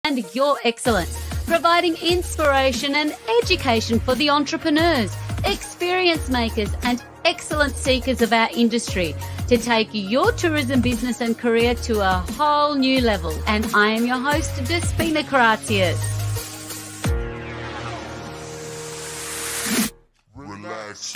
and your excellence, providing inspiration and education for the entrepreneurs, experience makers, and excellence seekers of our industry to take your tourism business and career to a whole new level. And I am your host, Despina Karatzias. Relax.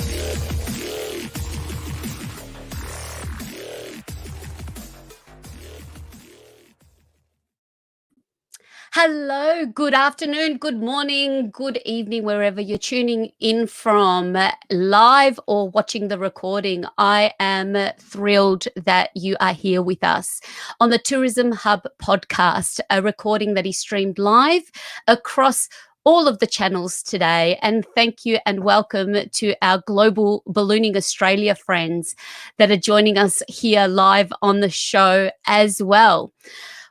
Hello, good afternoon, good morning, good evening, wherever you're tuning in from, live or watching the recording. I am thrilled that you are here with us on the Tourism Hub podcast, a recording that is streamed live across all of the channels today. And thank you and welcome to our Global Ballooning Australia friends that are joining us here live on the show as well.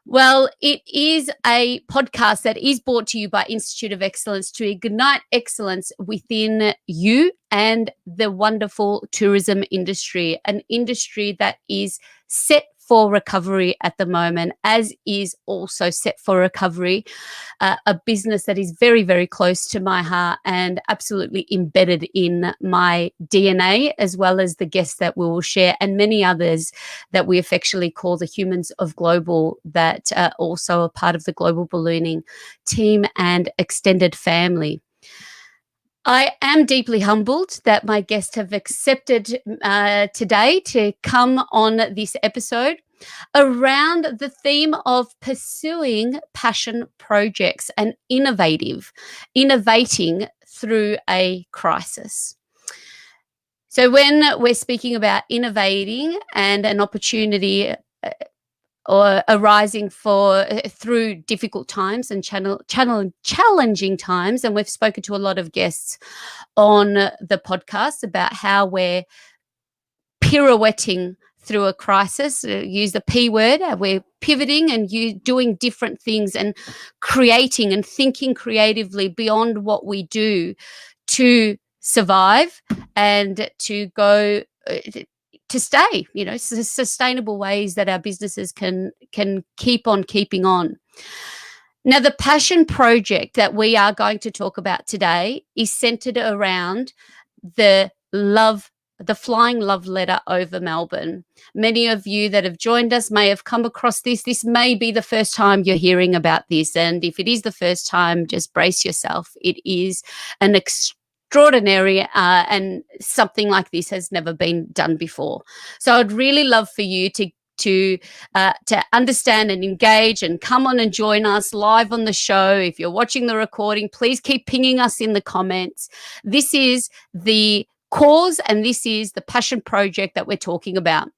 Well, it is a podcast that is brought to you by Institute of Excellence to ignite excellence within you and the wonderful tourism industry, an industry that is set for recovery at the moment, as is also set for recovery a business that is very, very close to my heart and absolutely embedded in my DNA, as well as the guests that we will share and many others that we affectionately call the humans of global, that are also a part of the Global Ballooning team and extended family. I am deeply humbled that my guests have accepted today to come on this episode around the theme of pursuing passion projects and innovating through a crisis. So when we're speaking about innovating and an opportunity or arising through difficult times and challenging times. And we've spoken to a lot of guests on the podcast about how we're pirouetting through a crisis, use the P word, we're pivoting and doing different things and creating and thinking creatively beyond what we do to survive and to go to stay, sustainable ways that our businesses can keep on keeping on. Now, the passion project that we are going to talk about today is centered around the flying love letter over Melbourne. Many of you that have joined us may have come across this. This may be the first time you're hearing about this. And if it is the first time, just brace yourself. It is an extraordinary and something like this has never been done before. So I'd really love for you to understand and engage and come on and join us live on the show. If you're watching the recording, please keep pinging us in the comments. This is the cause and this is the passion project that we're talking about.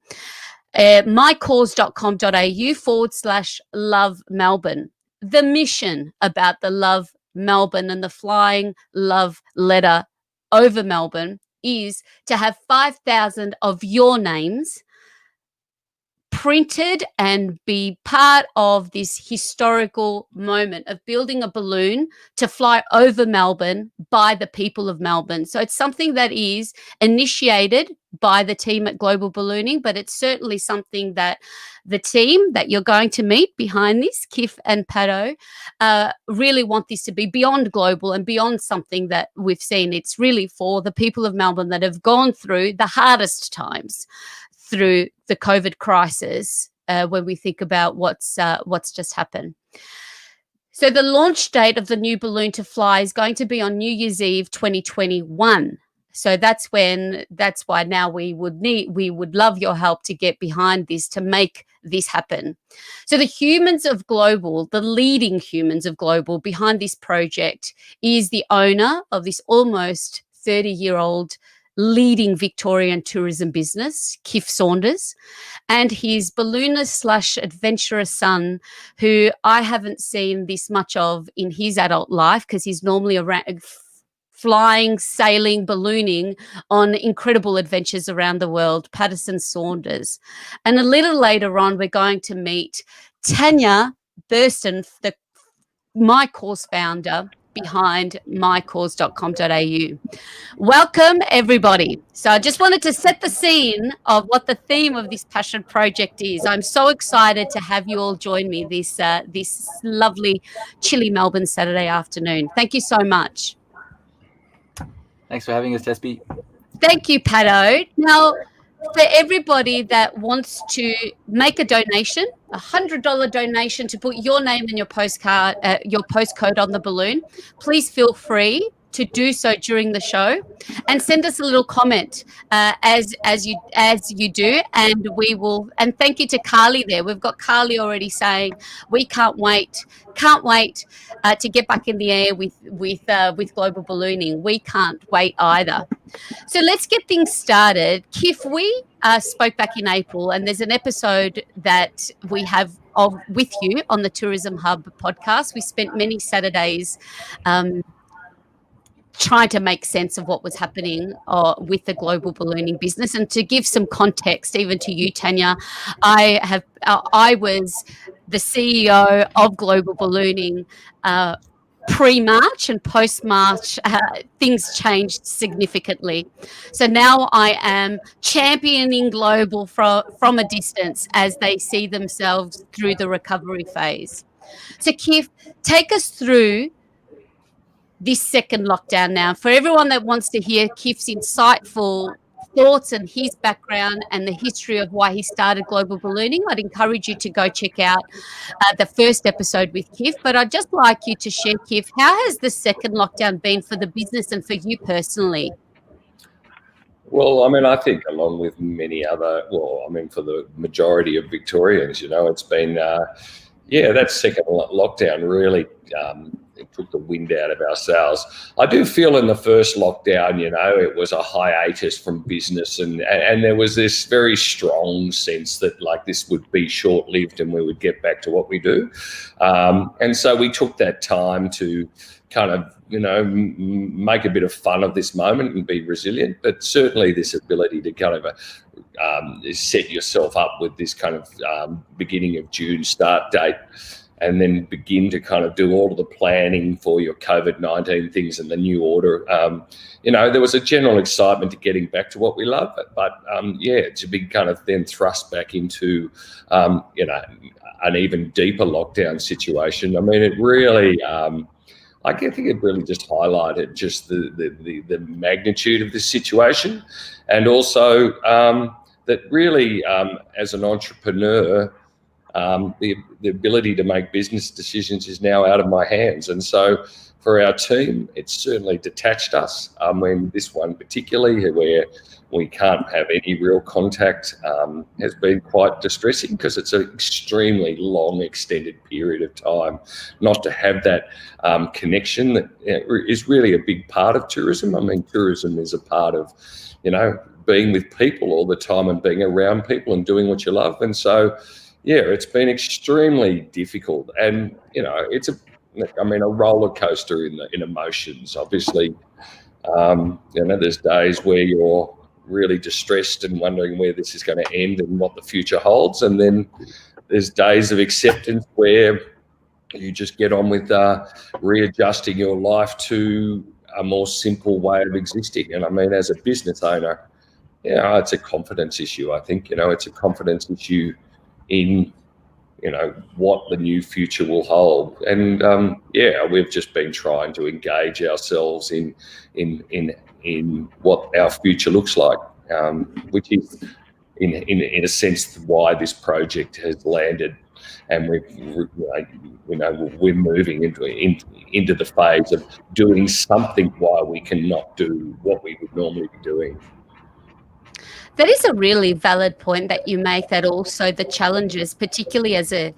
mycause.com.au/love Melbourne. The mission about the Love Melbourne and the flying love letter over Melbourne is to have 5,000 of your names printed and be part of this historical moment of building a balloon to fly over Melbourne by the people of Melbourne. So it's something that is initiated by the team at Global Ballooning, but it's certainly something that the team that you're going to meet behind this, Kiff and Paterson, really want this to be beyond global and beyond something that we've seen. It's really for the people of Melbourne that have gone through the hardest times through the COVID crisis, when we think about what's just happened. So the launch date of the new balloon to fly is going to be on New Year's Eve 2021. So that's why now we would love your help to get behind this, to make this happen. So the humans of global, the leading humans of global behind this project is the owner of this almost 30-year-old leading Victorian tourism business, Kiff Saunders, and his balloonist/adventurer son, who I haven't seen this much of in his adult life because he's normally around flying, sailing, ballooning on incredible adventures around the world, Paterson Saunders. And a little later on, we're going to meet Tania, the mycause founder, behind mycause.com.au. Welcome, everybody. So I just wanted to set the scene of what the theme of this passion project is. I'm so excited to have you all join me this lovely, chilly Melbourne Saturday afternoon. Thank you so much. Thanks for having us, Despi. Thank you, Pato. Now, for everybody that wants to make a donation, $100 donation to put your name and your postcode on the balloon, please feel free to do so during the show, and send us a little comment as you do, and we will. And thank you to Carly there. We've got Carly already saying we can't wait to get back in the air with global ballooning. We can't wait either. So let's get things started. Kiff, we spoke back in April, and there's an episode that we have with you on the Tourism Hub podcast. We spent many Saturdays trying to make sense of what was happening with the global ballooning business. And to give some context, even to you, Tania, I was the CEO of Global Ballooning pre-March, and post-March, things changed significantly. So now I am championing Global from a distance as they see themselves through the recovery phase. So Kiff, take us through this second lockdown now. For everyone that wants to hear Kiff's insightful thoughts and his background and the history of why he started global ballooning, I'd encourage you to go check out the first episode with Kiff. But I'd just like you to share, Kiff, how has the second lockdown been for the business and for you personally? Well, I mean, I think along with many other, for the majority of Victorians, it's been, that second lockdown really it took the wind out of our sails. I do feel in the first lockdown, it was a hiatus from business, and there was this very strong sense that like this would be short-lived and we would get back to what we do. And so we took that time to kind of, make a bit of fun of this moment and be resilient. But certainly this ability to kind of set yourself up with this kind of beginning of June start date, and then begin to kind of do all of the planning for your COVID-19 things and the new order. There was a general excitement to getting back to what we love, but to be kind of then thrust back into, an even deeper lockdown situation. I mean, it really, I think it really just highlighted just the magnitude of this situation, and also that really, as an entrepreneur, the ability to make business decisions is now out of my hands. And so for our team, it's certainly detached us. This one particularly, where we can't have any real contact, has been quite distressing, because it's an extremely long, extended period of time not to have that connection that is really a big part of tourism. I mean, tourism is a part of, being with people all the time and being around people and doing what you love. And so, it's been extremely difficult, and it's a roller coaster in emotions. Obviously, there's days where you're really distressed and wondering where this is going to end and what the future holds, and then there's days of acceptance where you just get on with readjusting your life to a more simple way of existing. And I mean, as a business owner, it's a confidence issue. I think it's a confidence issue in what the new future will hold. And we've just been trying to engage ourselves in what our future looks like, which is in a sense why this project has landed, and we're moving into the phase of doing something while we cannot do what we would normally be doing. That is a really valid point that you make, that also the challenges, particularly as a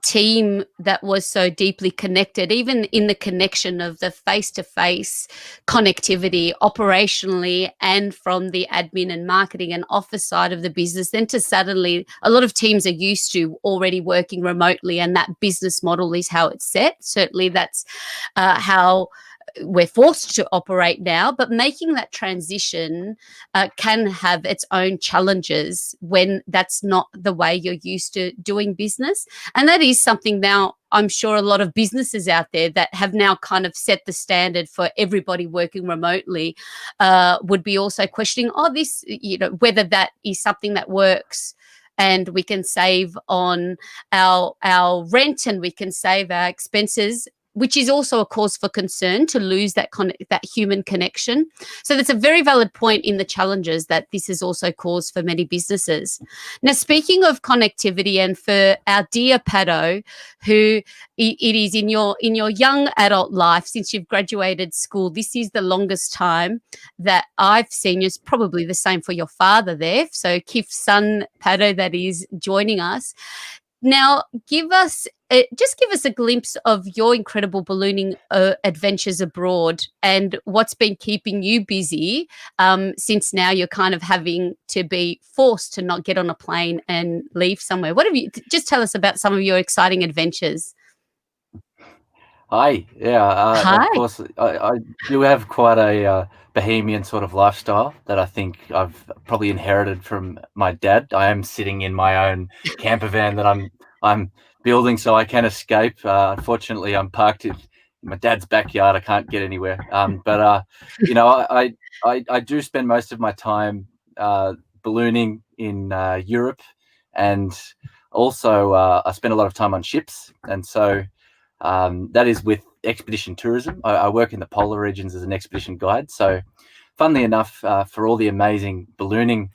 team that was so deeply connected, even in the connection of the face-to-face connectivity operationally and from the admin and marketing and office side of the business, then to suddenly, a lot of teams are used to already working remotely, and that business model is how it's set. Certainly that's how we're forced to operate now, but making that transition can have its own challenges when that's not the way you're used to doing business. And that is something now I'm sure a lot of businesses out there that have now kind of set the standard for everybody working remotely would be also questioning, this, whether that is something that works and we can save on our rent and we can save our expenses, which is also a cause for concern to lose that human connection. So that's a very valid point in the challenges that this has also caused for many businesses. Now, speaking of connectivity, and for our dear Pato, who it is in your young adult life, since you've graduated school, this is the longest time that I've seen you. It's probably the same for your father there. So Kiff's son, Pato, that is joining us. Now, give us a glimpse of your incredible ballooning adventures abroad and what's been keeping you busy since now you're kind of having to be forced to not get on a plane and leave somewhere. Just tell us about some of your exciting adventures. Hi. Yeah, Hi. of course, I do have quite a bohemian sort of lifestyle that I think I've probably inherited from my dad. I am sitting in my own camper van that I'm building so I can escape. Unfortunately, I'm parked in my dad's backyard. I can't get anywhere. But I do spend most of my time ballooning in Europe, and also I spend a lot of time on ships, and so that is with expedition tourism. I work in the polar regions as an expedition guide. So funnily enough, for all the amazing ballooning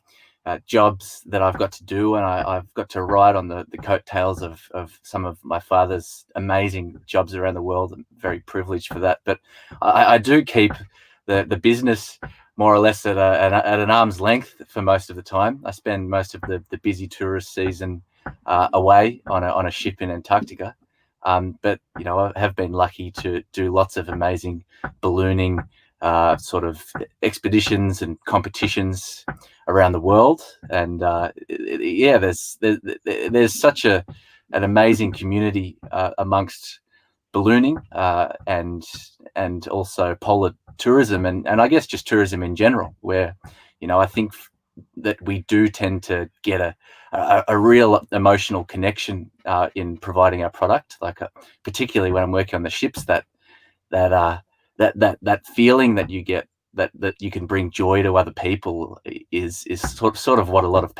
jobs that I've got to do, and I've got to ride on the coattails of some of my father's amazing jobs around the world. I'm very privileged for that. But I do keep the business more or less at an arm's length for most of the time. I spend most of the busy tourist season away on a ship in Antarctica. But I have been lucky to do lots of amazing ballooning sort of expeditions and competitions around the world, and there's such an amazing community amongst ballooning and also polar tourism, and I guess just tourism in general, where I think that we do tend to get a real emotional connection in providing our product, particularly when I'm working on the ships, that feeling that you get, that you can bring joy to other people is sort of what a lot of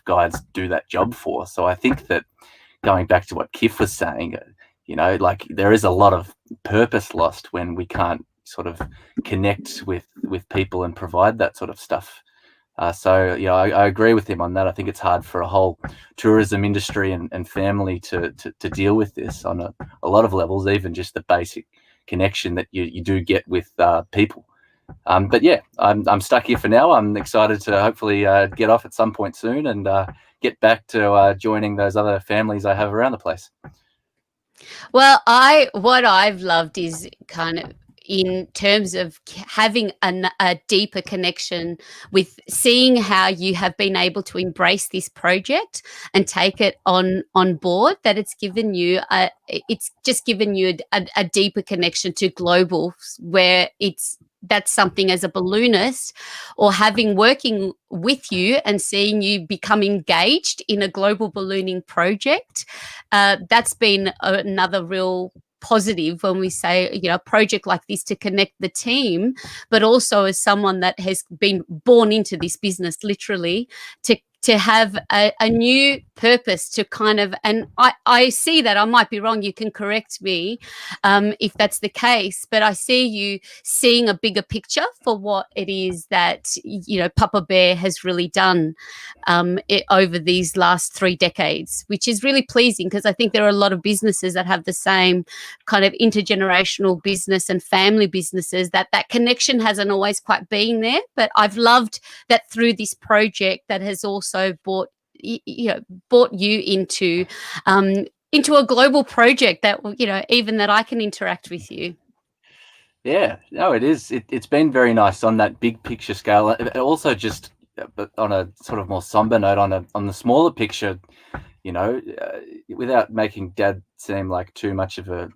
guides do that job for. So I think that, going back to what Kiff was saying, there is a lot of purpose lost when we can't sort of connect with people and provide that sort of stuff. So I agree with him on that. I think it's hard for a whole tourism industry and family to deal with this on a lot of levels, even just the basic connection that you do get with people. But yeah, I'm stuck here for now. I'm excited to hopefully get off at some point soon and get back to joining those other families I have around the place. Well, what I've loved is kind of in terms of having a deeper connection with seeing how you have been able to embrace this project and take it on board, that it's just given you a deeper connection to global, where that's something as a balloonist, or working with you and seeing you become engaged in a global ballooning project. That's been another real positive when we say, a project like this to connect the team, but also as someone that has been born into this business, literally, to have a new purpose to kind of, and I see that, I might be wrong, you can correct me if that's the case, but I see you seeing a bigger picture for what it is that, Papa Bear has really done over these last 3 decades, which is really pleasing, because I think there are a lot of businesses that have the same kind of intergenerational business and family businesses that connection hasn't always quite been there. But I've loved that through this project that has also brought you into a global project that, even that I can interact with you. Yeah, no, it is. It's been very nice on that big picture scale. Also, just on a sort of more somber note, on the smaller picture, without making Dad seem like too much of a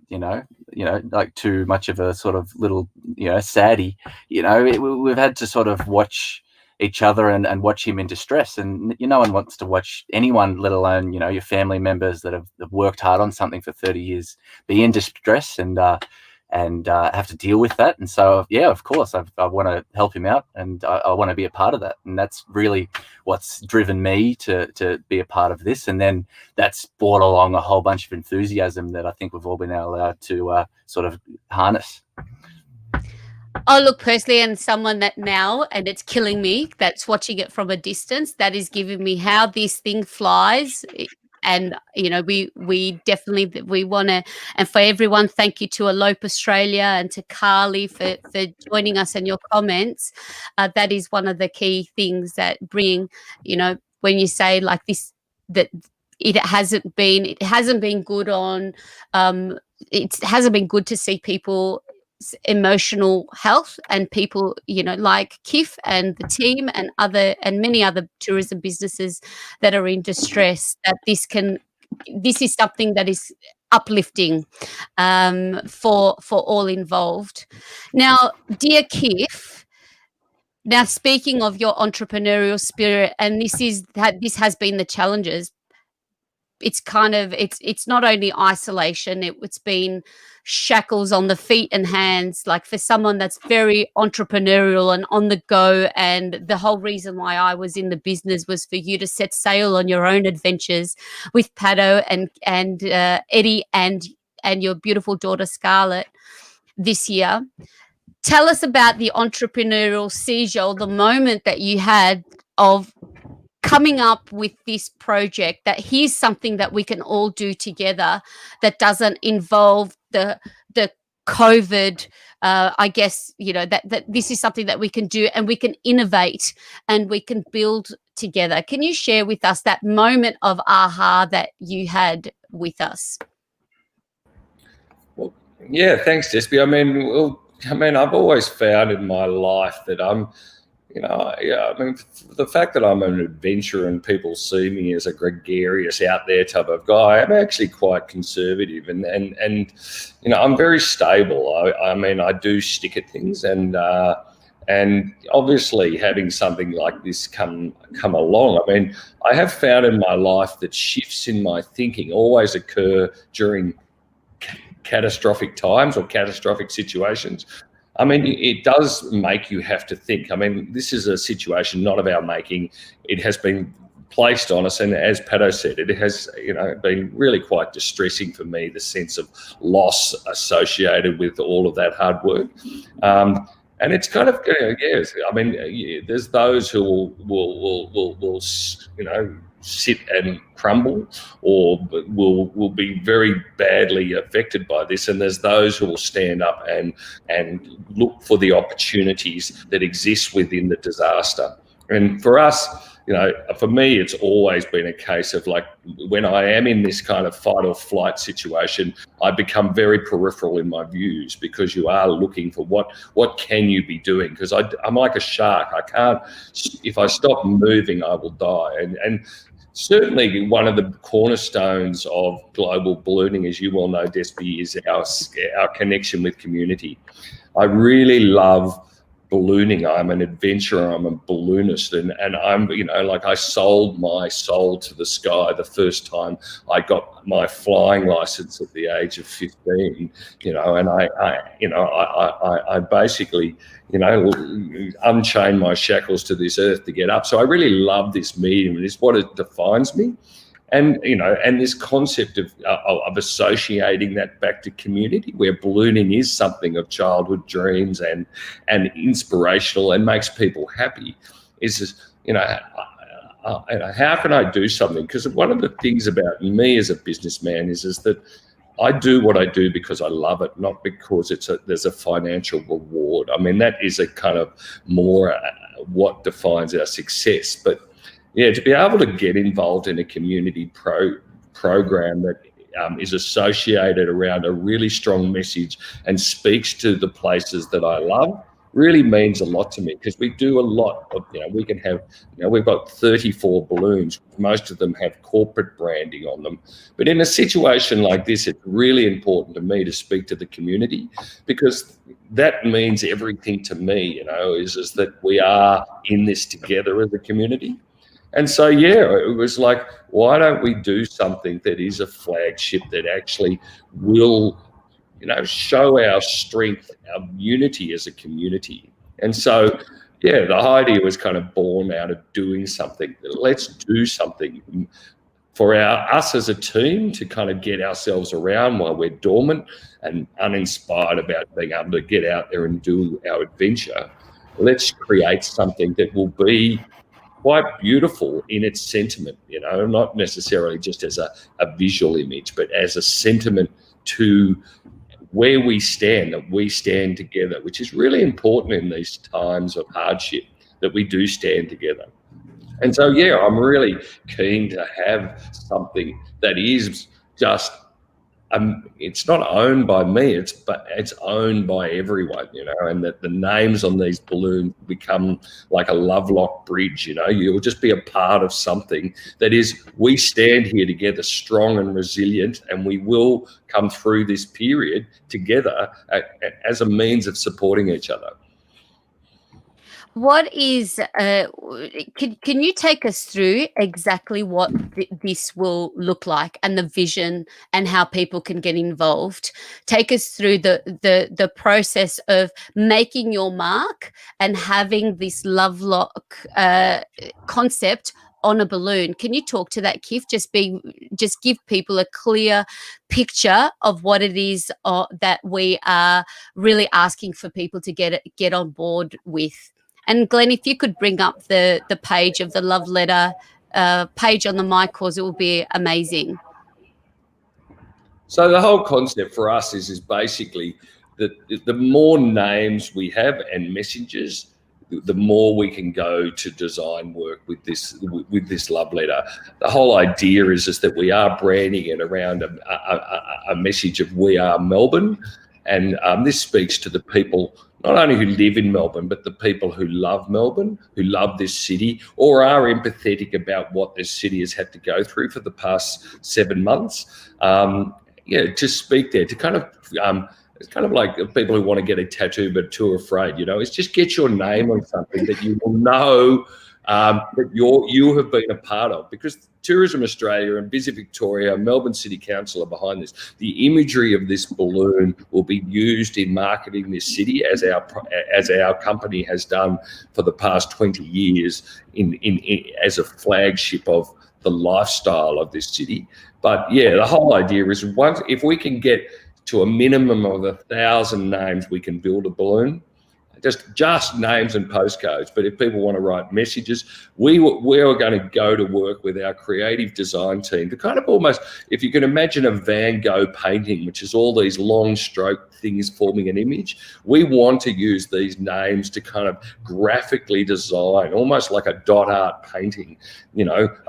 like too much of a sort of little, saddie. We've had to sort of watch each other and watch him in distress, and no one wants to watch anyone, let alone your family members that have worked hard on something for 30 years, be in distress and have to deal with that. And so of course I want to help him out, and I want to be a part of that, and that's really what's driven me to be a part of this. And then that's brought along a whole bunch of enthusiasm that I think we've all been allowed to sort of harness. Oh, look, personally, and someone that now, and it's killing me, that's watching it from a distance, that is giving me how this thing flies. And, we definitely, we want to, and for everyone, thank you to Elope Australia and to Carly for joining us and your comments. That is one of the key things that bring, when you say like this, that it hasn't been good on, it hasn't been good to see people emotional health, and people like Kiff and the team and many other tourism businesses that are in distress, that this is something that is uplifting for all involved. Now, dear Kiff, now speaking of your entrepreneurial spirit, and this has been the challenges, it's not only isolation, it's been shackles on the feet and hands, like for someone that's very entrepreneurial and on the go. And the whole reason why I was in the business was for you to set sail on your own adventures with Pato and Eddie and your beautiful daughter Scarlett this year. Tell us about the entrepreneurial seizure, the moment that you had of coming up with this project, that here's something that we can all do together that doesn't involve the COVID, I guess, that this is something that we can do, and we can innovate and we can build together. Can you share with us that moment of aha that you had with us? Well, yeah, thanks, Despy. I mean, I've always found in my life that I'm, the fact that I'm an adventurer and people see me as a gregarious, out there type of guy, I'm actually quite conservative, and I'm very stable. I do stick at things, and obviously having something like this come along, I have found in my life that shifts in my thinking always occur during catastrophic times or catastrophic situations. It does make you have to think. This is a situation not of our making. It has been placed on us, and as Pato said, it has been really quite distressing for me, the sense of loss associated with all of that hard work. And it's kind of, yes, there's those who will sit and crumble, or will be very badly affected by this, and there's those who will stand up and look for the opportunities that exist within the disaster. And for us, for me, it's always been a case of, like, when I am in this kind of fight or flight situation, I become very peripheral in my views, because you are looking for what can you be doing, because I'm like a shark. I can't, if I stop moving, I will die. And certainly one of the cornerstones of global ballooning, as you well know, Despy, is our connection with community. I really love ballooning. I'm an adventurer. I'm a balloonist, and I'm, I sold my soul to the sky the first time I got my flying license at the age of 15. And I basically, unchain my shackles to this earth to get up. So I really love this medium, and it's what it defines me. And, and this concept of associating that back to community, where ballooning is something of childhood dreams and inspirational and makes people happy, is just, how can I do something? Because one of the things about me as a businessman is that I do what I do because I love it, not because there's a financial reward. That is a kind of more what defines our success. But yeah, to be able to get involved in a community program that is associated around a really strong message and speaks to the places that I love, really means a lot to me, because we do a lot of, we can have, we've got 34 balloons. Most of them have corporate branding on them. But in a situation like this, it's really important to me to speak to the community, because that means everything to me, is that we are in this together as a community. And so, it was like, why don't we do something that is a flagship that actually will, show our strength, our unity as a community. And so, the idea was kind of born out of doing something. Let's do something for us as a team to kind of get ourselves around while we're dormant and uninspired about being able to get out there and do our adventure. Let's create something that will be quite beautiful in its sentiment, not necessarily just as a visual image, but as a sentiment to where we stand, that we stand together, which is really important in these times of hardship, that we do stand together. And so, I'm really keen to have something that is just, it's not owned by me, it's owned by everyone, and that the names on these balloons become like a Lovelock bridge, you'll just be a part of something that is, we stand here together strong and resilient, and we will come through this period together as a means of supporting each other. What is, can you take us through exactly what this will look like, and the vision, and how people can get involved? Take us through the process of making your mark and having this Lovelock concept on a balloon. Can you talk to that, Kiff? Just give people a clear picture of what it is that we are really asking for people to get on board with. And Glenn, if you could bring up the page of the love letter page on the mycause, it will be amazing. So the whole concept for us is basically that the more names we have and messages, the more we can go to design work with this love letter. The whole idea is that we are branding it around a message of we are Melbourne, and this speaks to the people not only who live in Melbourne, but the people who love Melbourne, who love this city, or are empathetic about what this city has had to go through for the past 7 months. To speak there, to kind of, it's kind of like people who want to get a tattoo but too afraid, it's just get your name on something that you will know that you have been a part of, because Tourism Australia and Visit Victoria, Melbourne City Council are behind this. The imagery of this balloon will be used in marketing this city, as our company has done for the past 20 years as a flagship of the lifestyle of this city. But the whole idea is, if we can get to a minimum of 1,000 names, we can build a balloon. Just names and postcodes. But if people want to write messages, we are going to go to work with our creative design team to kind of almost, if you can imagine a Van Gogh painting, which is all these long stroke things forming an image, we want to use these names to kind of graphically design, almost like a dot art painting,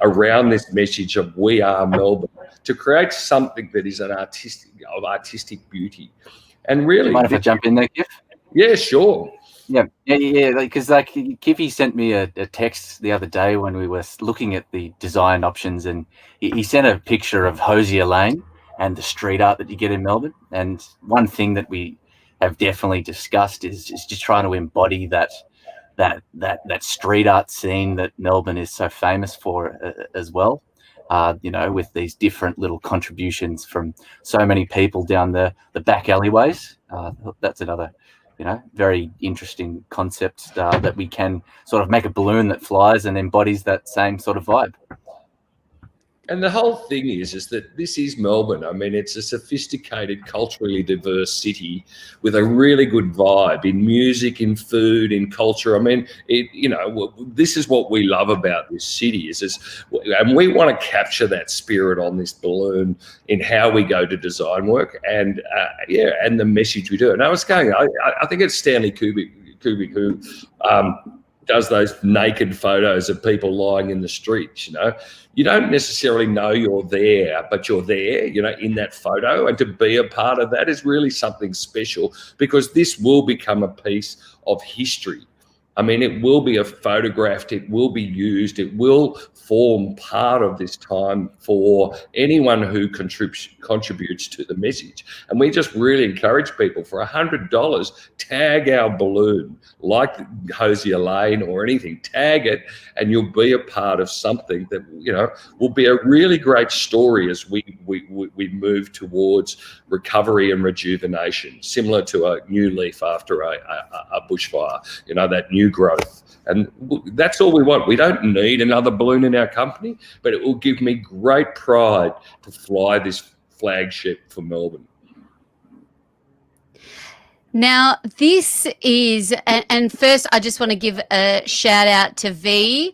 around this message of we are Melbourne, to create something that is of artistic beauty. And really, do you mind if I jump in there, Kiff? Yeah, sure. Yeah, because Kiffy sent me a text the other day when we were looking at the design options, and he sent a picture of Hosier Lane and the street art that you get in Melbourne. And one thing that we have definitely discussed is just trying to embody that street art scene that Melbourne is so famous for as well. With these different little contributions from so many people down the back alleyways. That's another very interesting concept that we can sort of make a balloon that flies and embodies that same sort of vibe. And the whole thing is that this is Melbourne. I mean, it's a sophisticated, culturally diverse city with a really good vibe in music, in food, in culture. I mean, this is what we love about this city and we want to capture that spirit on this balloon in how we go to design work and the message we do. And I think it's Stanley Kubrick who does those naked photos of people lying in the streets. You don't necessarily know you're there, but you're there, in that photo, and to be a part of that is really something special, because this will become a piece of history. I mean, it will be photographed, it will be used, it will form part of this time for anyone who contributes to the message. And we just really encourage people, for $100, tag our balloon, like Hosier Lane or anything, tag it, and you'll be a part of something that, will be a really great story as we move towards recovery and rejuvenation, similar to a new leaf after a bushfire, that new growth. And that's all we want. We don't need another balloon in our company, but it will give me great pride to fly this flagship for Melbourne. Now, this is, and first I just want to give a shout out to V.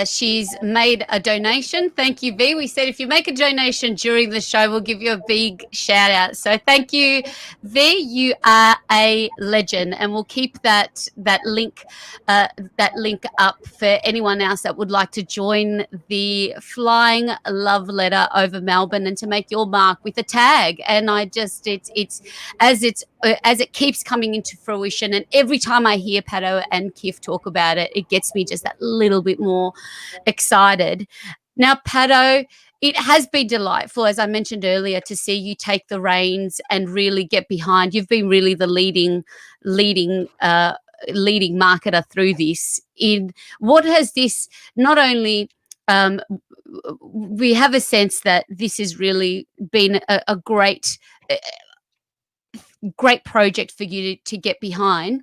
She's made a donation. Thank you, V. We said if you make a donation during the show, we'll give you a big shout out. So thank you, V. You are a legend, and we'll keep that link up for anyone else that would like to join the flying love letter over Melbourne and to make your mark with a tag. And it's as it keeps coming into fruition, and every time I hear Pato and Kiff talk about it, it gets me just that little bit more excited. Now, Pato, it has been delightful, as I mentioned earlier, to see you take the reins and really get behind. You've been really the leading marketer through this. In what has this not only we have a sense that this has really been a great project for you to get behind.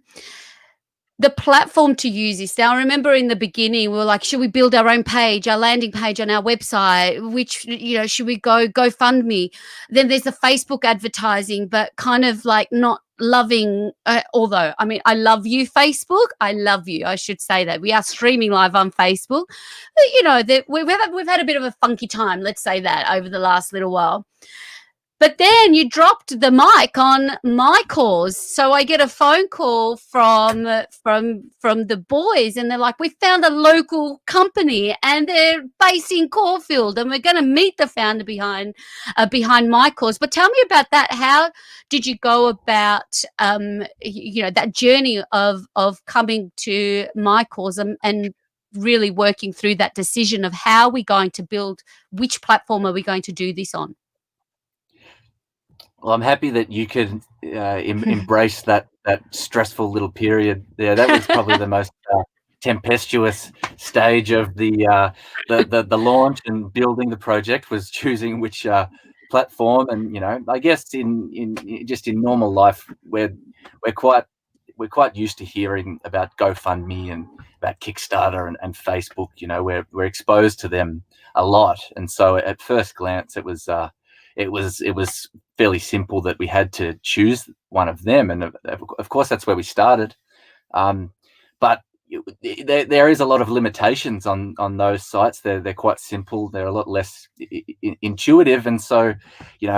The platform to use this. Now, I remember in the beginning, we were like, should we build our own page, our landing page on our website? Which, should we go GoFundMe? Then there's the Facebook advertising, but kind of like not loving, although, I mean, I love you, Facebook. I love you. I should say that. We are streaming live on Facebook. But, we've had a bit of a funky time, let's say that, over the last little while. But then you dropped the mic on mycause. So I get a phone call from the boys, and they're like, we found a local company and they're based in Caulfield, and we're going to meet the founder behind mycause. But tell me about that. How did you go about, that journey of coming to mycause and really working through that decision of how we're going to build, which platform are we going to do this on? Well, I'm happy that you could embrace that stressful little period there. That was probably the most tempestuous stage of the launch and building the project, was choosing which platform. And I guess in normal life, we're quite used to hearing about GoFundMe and about Kickstarter and Facebook. We're exposed to them a lot, and so at first glance, it was fairly simple that we had to choose one of them, and of course that's where we started. But there is a lot of limitations on those sites. They're quite simple. They're a lot less intuitive, and so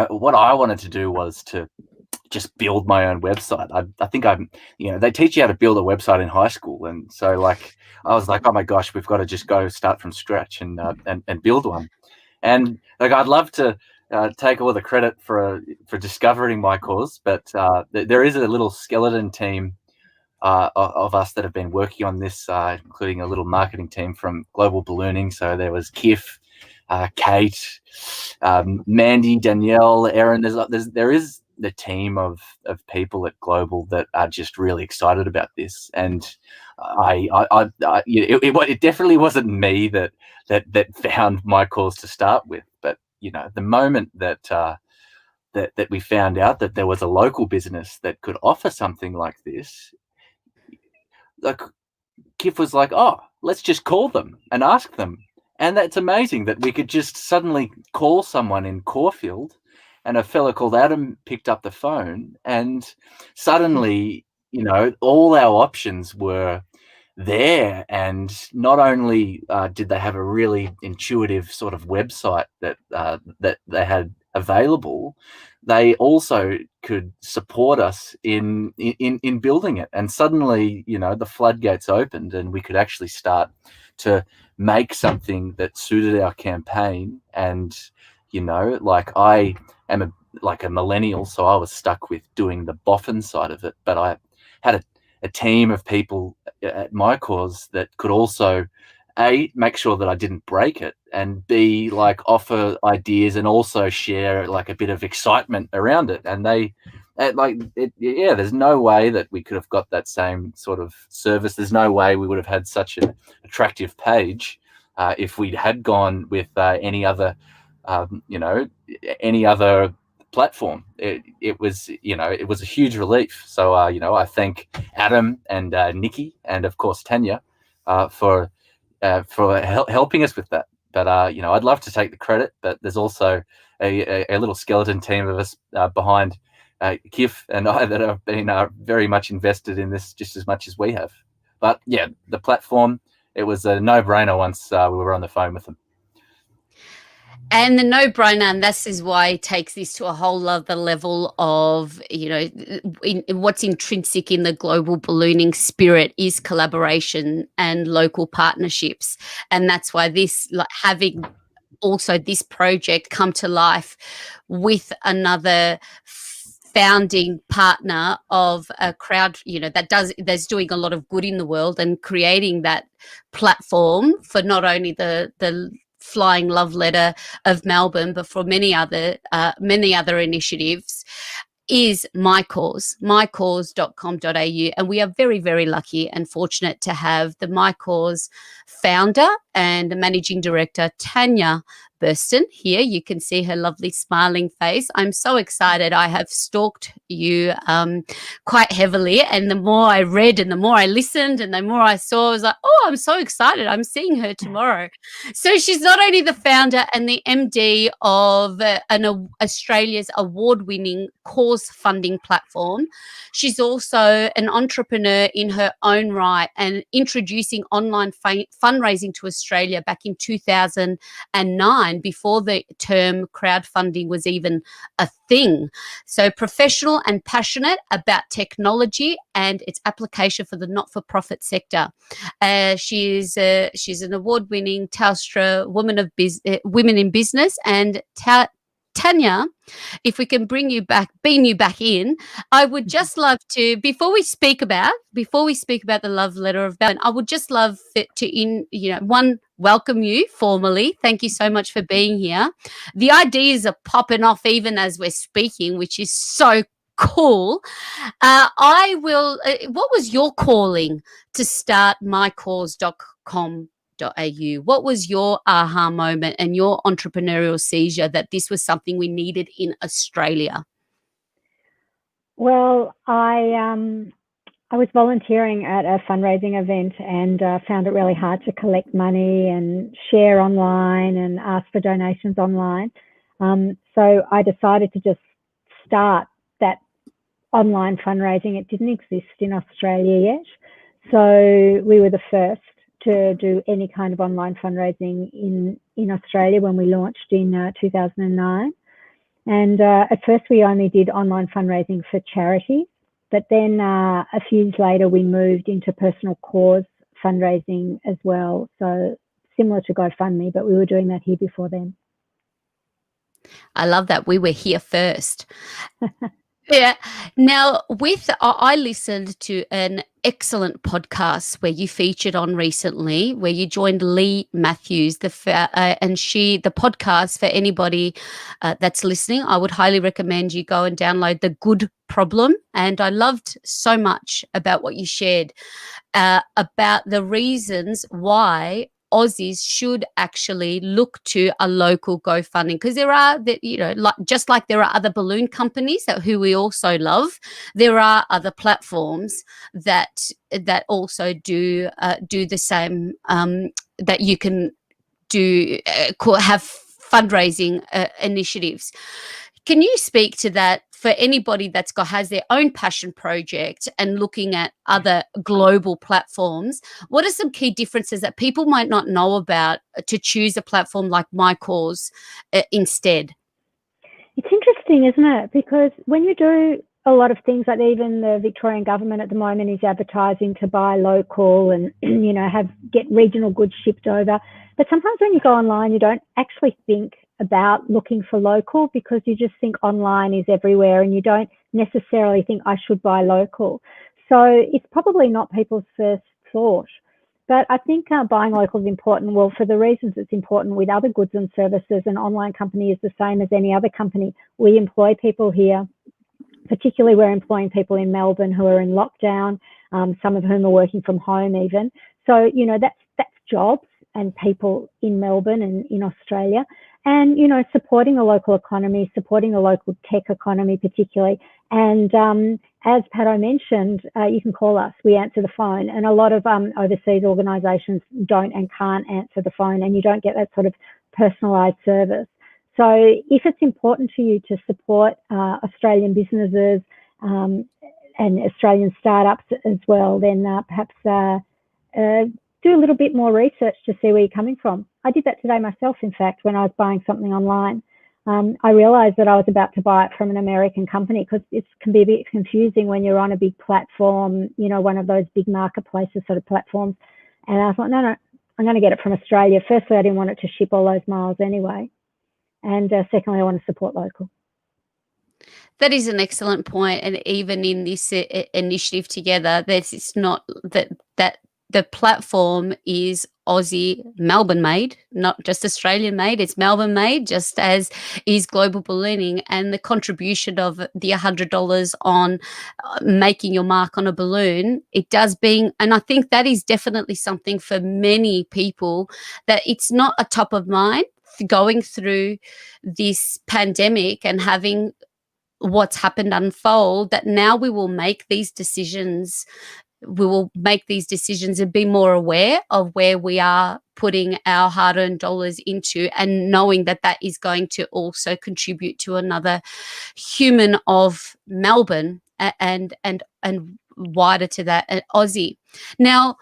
what I wanted to do was to just build my own website. I think they teach you how to build a website in high school, and so I was like, oh my gosh, we've got to just go start from scratch and build one. And I'd love to take all the credit for discovering mycause, but there is a little skeleton team of us that have been working on this, including a little marketing team from Global Ballooning. So there was Kiff, Kate, Mandy, Danielle, Erin. There is the team of people at Global that are just really excited about this, and it definitely wasn't me that found mycause to start with, but the moment that we found out that there was a local business that could offer something like this, like Kiff was like, oh, let's just call them and ask them. And that's amazing that we could just suddenly call someone in Caulfield, and a fella called Adam picked up the phone, and suddenly, all our options were there. And not only did they have a really intuitive sort of website that they had available, they also could support us in building it. And suddenly, the floodgates opened, and we could actually start to make something that suited our campaign. And I am a millennial, so I was stuck with doing the boffin side of it, but I had a team of people at mycause that could also make sure that I didn't break it, and B, offer ideas and also share a bit of excitement around it. And there's no way that we could have got that same sort of service. There's no way we would have had such an attractive page if we had gone with any other platform. It was a huge relief. So I thank Adam and Nikki and of course Tania for helping us with that. But I'd love to take the credit, but there's also a little skeleton team of us behind Kiff and I that have been very much invested in this just as much as we have. But yeah, the platform, it was a no-brainer once we were on the phone with them. And the no-brainer, and this is why it takes this to a whole other level of, what's intrinsic in the global ballooning spirit is collaboration and local partnerships. And that's why this, having also this project come to life with another founding partner of a crowd, that's doing a lot of good in the world and creating that platform for not only the flying love letter of Melbourne, but for many other initiatives, is mycause, mycause.com.au. And we are very, very lucky and fortunate to have the mycause founder and managing director, Tania Burston, here. You can see her lovely smiling face. I'm so excited. I have stalked you quite heavily, and the more I read and the more I listened and the more I saw, I was like, oh, I'm so excited. I'm seeing her tomorrow. So she's not only the founder and the MD of Australia's award-winning cause funding platform, she's also an entrepreneur in her own right and introducing online fundraising to Australia back in 2009, before the term crowdfunding was even a thing. So professional and passionate about technology and its application for the not-for-profit sector. She's an award-winning Telstra Women in Business. And Tania, if we can beam you back in, I would just love to, before we speak about the love letter of Melbourne, I would just love to welcome you formally. Thank you so much for being here. The ideas are popping off even as we're speaking, which is so cool. What was your calling to start mycause.com.au? What was your aha moment and your entrepreneurial seizure that this was something we needed in Australia? Well, I was volunteering at a fundraising event and found it really hard to collect money and share online and ask for donations online. So I decided to just start that online fundraising. It didn't exist in Australia yet. So we were the first to do any kind of online fundraising in Australia when we launched in 2009. And at first we only did online fundraising for charity, but then a few years later we moved into personal cause fundraising as well. So similar to GoFundMe, but we were doing that here before then. I love that. We were here first. Yeah. Now, I listened to an excellent podcast where you featured on recently, where you joined Lee Matthews, the podcast, for anybody that's listening, I would highly recommend you go and download The Good Problem. And I loved so much about what you shared about the reasons why Aussies should actually look to a local GoFundMe, because there are, just like there are other balloon companies who we also love, there are other platforms that also do the same, that you can do have fundraising initiatives. Can you speak to that for anybody has their own passion project and looking at other global platforms? What are some key differences that people might not know about to choose a platform like mycause instead? interesting, isn't it? Because when you do a lot of things, like even the Victorian government at the moment is advertising to buy local and, you know, get regional goods shipped over. But sometimes when you go online, you don't actually think about looking for local, because you just think online is everywhere and you don't necessarily think I should buy local. So it's probably not people's first thought. But I think buying local is important. Well, for the reasons it's important with other goods and services, an online company is the same as any other company. We employ people here. Particularly, we're employing people in Melbourne who are in lockdown, some of whom are working from home even. So, you know, that's jobs and people in Melbourne and in Australia. And, you know, supporting the local economy, supporting the local tech economy particularly. And as Pato mentioned, you can call us. We answer the phone. And a lot of overseas organisations don't and can't answer the phone, and you don't get that sort of personalised service. So if it's important to you to support Australian businesses and Australian startups as well, then perhaps do a little bit more research to see where you're coming from. I did that today myself, in fact, when I was buying something online. I realised that I was about to buy it from an American company, because it can be a bit confusing when you're on a big platform, you know, one of those big marketplaces sort of platforms. And I thought, no, I'm going to get it from Australia. Firstly, I didn't want it to ship all those miles anyway. And secondly, I want to support local. That is an excellent point. And even in this initiative together, it's not that the platform is Aussie, Melbourne made, not just Australian made. It's Melbourne made, just as is Global Ballooning. And the contribution of the $100 on making your mark on a balloon, it does being, and I think that is definitely something for many people, that it's not a top of mind going through this pandemic and having what's happened unfold, that now we will make these decisions. We will make these decisions and be more aware of where we are putting our hard-earned dollars into, and knowing that that is going to also contribute to another human of Melbourne and wider to that, Aussie. Now,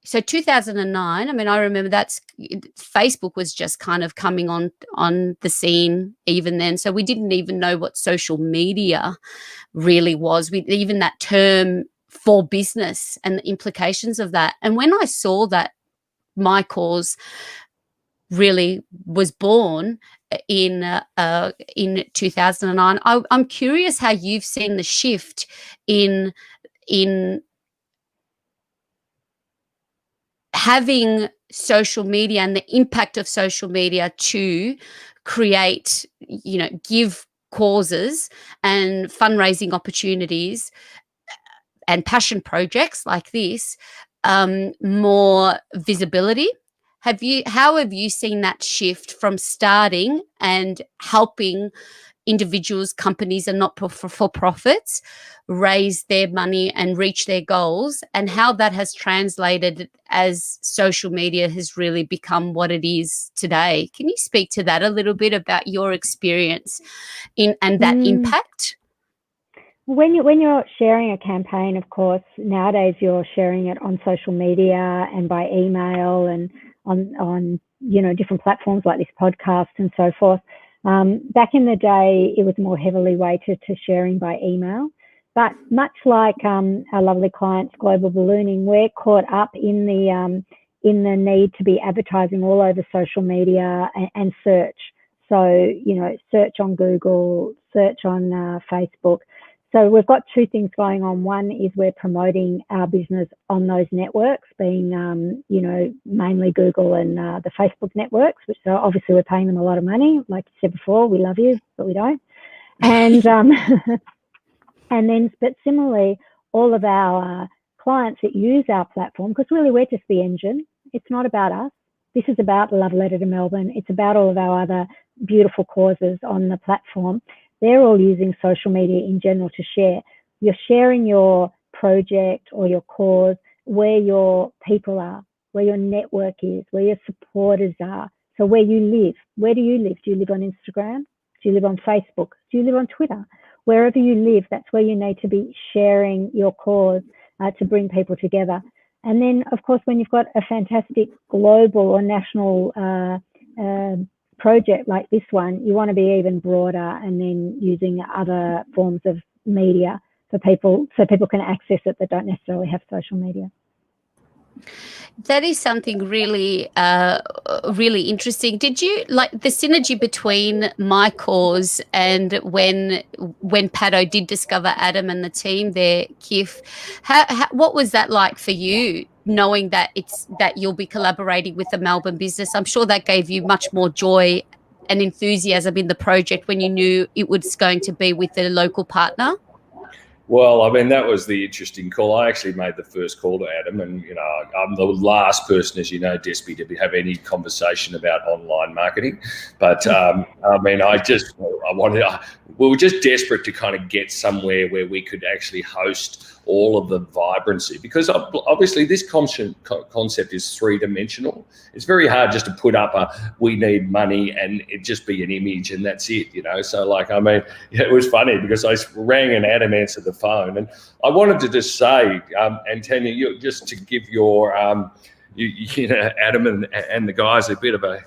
so 2009, I mean, I remember Facebook was just kind of coming on the scene even then. So we didn't even know what social media really was, with even that term for business and the implications of that. And when I saw that mycause really was born in 2009, I'm curious how you've seen the shift in having social media and the impact of social media to create, you know, give causes and fundraising opportunities and passion projects like this more visibility. How have you seen that shift from starting and helping individuals, companies and not-for-profits raise their money and reach their goals, and how that has translated as social media has really become what it is today? Can you speak to that a little bit, about your experience and that impact? When you're sharing a campaign, of course, nowadays you're sharing it on social media and by email and on you know, different platforms like this podcast and so forth. Back in the day, it was more heavily weighted to sharing by email. But much like our lovely clients, Global Ballooning, we're caught up in the need to be advertising all over social media and search. So, you know, search on Google, search on Facebook. So we've got two things going on. One is we're promoting our business on those networks, being, you know, mainly Google and the Facebook networks, which obviously we're paying them a lot of money. Like you said before, we love you, but we don't. And but similarly, all of our clients that use our platform, because really we're just the engine. It's not about us. This is about Love Letter to Melbourne. It's about all of our other beautiful causes on the platform. They're all using social media in general to share. You're sharing your project or your cause where your people are, where your network is, where your supporters are. So where you live. Where do you live? Do you live on Instagram? Do you live on Facebook? Do you live on Twitter? Wherever you live, that's where you need to be sharing your cause to bring people together. And then, of course, when you've got a fantastic global or national project like this one, you want to be even broader, and then using other forms of media for people, so people can access it that don't necessarily have social media. That is something really, really interesting. Did you like the synergy between mycause and when Pato did discover Adam and the team there, Kiff? What was that like for you, knowing that that you'll be collaborating with the Melbourne business? I'm sure that gave you much more joy and enthusiasm in the project when you knew it was going to be with a local partner. Well, I mean, that was the interesting call. I actually made the first call to Adam, and I'm the last person, as you know, Despy, to have any conversation about online marketing. But I mean, we were just desperate to kind of get somewhere where we could actually host all of the vibrancy, because obviously this concept is three-dimensional. It's very hard just to put up we need money and it just be an image and that's it, So like, I mean, it was funny because I rang and Adam answered the phone, and I wanted to just say, and Tania, just to give your Adam and the guys a bit of a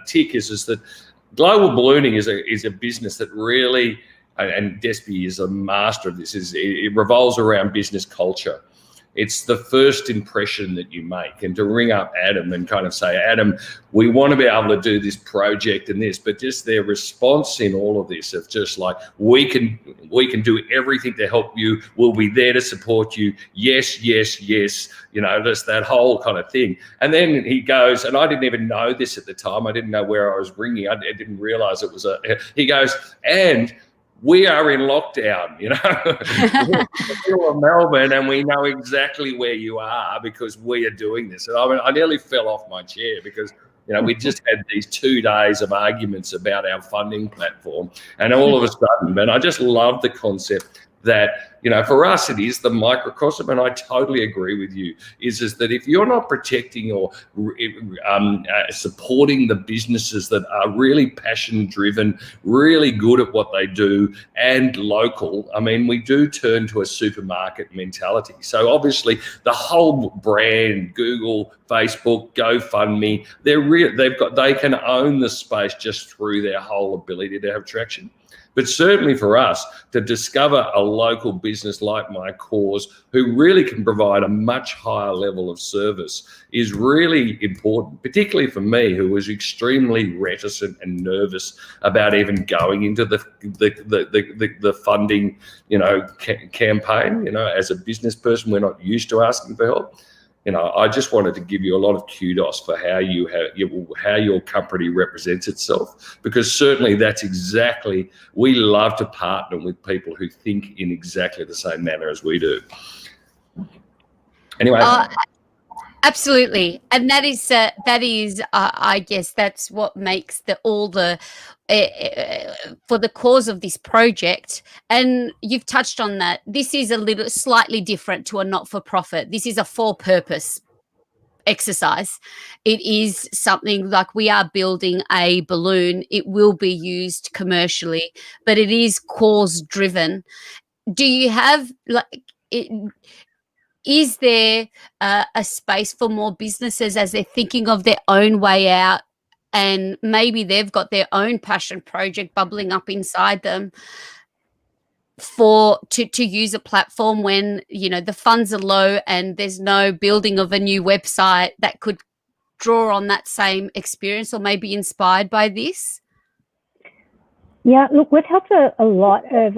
tick is that global ballooning is a business that really, and Despy is a master of this, it revolves around business culture. It's the first impression that you make. And to ring up Adam and kind of say, Adam, we want to be able to do this project and this, but just their response in all of this of just like, we can do everything to help you. We'll be there to support you. Yes, yes, yes. Just that whole kind of thing. And then he goes, and I didn't even know this at the time. I didn't know where I was ringing. I didn't realize it was he goes, and we are in lockdown, We're in Melbourne, and we know exactly where you are because we are doing this. And I mean, I nearly fell off my chair because, we just had these 2 days of arguments about our funding platform, and all of a sudden, man, I just love the concept that, for us, it is the microcosm, and I totally agree with you, is that if you're not protecting or supporting the businesses that are really passion-driven, really good at what they do, and local, I mean, we do turn to a supermarket mentality. So obviously, the whole brand, Google, Facebook, GoFundMe, they can own the space just through their whole ability to have traction. But certainly for us to discover a local business like mycause who really can provide a much higher level of service is really important, particularly for me, who was extremely reticent and nervous about even going into the funding, campaign. As a business person, we're not used to asking for help. I just wanted to give you a lot of kudos for how your company represents itself, because certainly that's exactly, we love to partner with people who think in exactly the same manner as we do. Anyway. Absolutely, and that is, I guess, that's what makes for the cause of this project. And you've touched on that. This is a little slightly different to a not-for-profit. This is a for-purpose exercise. It is something like we are building a balloon. It will be used commercially, but it is cause-driven. Do you have is there a space for more businesses as they're thinking of their own way out, and maybe they've got their own passion project bubbling up inside them to use a platform when the funds are low and there's no building of a new website that could draw on that same experience or maybe inspired by this? Yeah, look, we've helped a lot of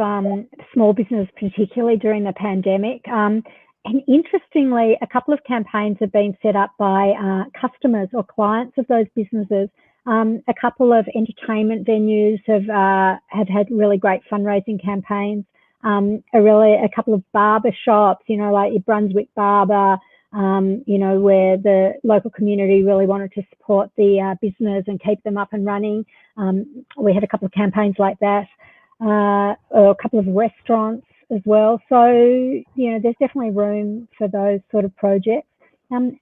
small business, particularly during the pandemic. And interestingly, a couple of campaigns have been set up by customers or clients of those businesses. A couple of entertainment venues have had really great fundraising campaigns. A couple of barber shops, like your Brunswick Barber, where the local community really wanted to support the business and keep them up and running. We had a couple of campaigns like that, or a couple of restaurants as well. So, there's definitely room for those sort of projects.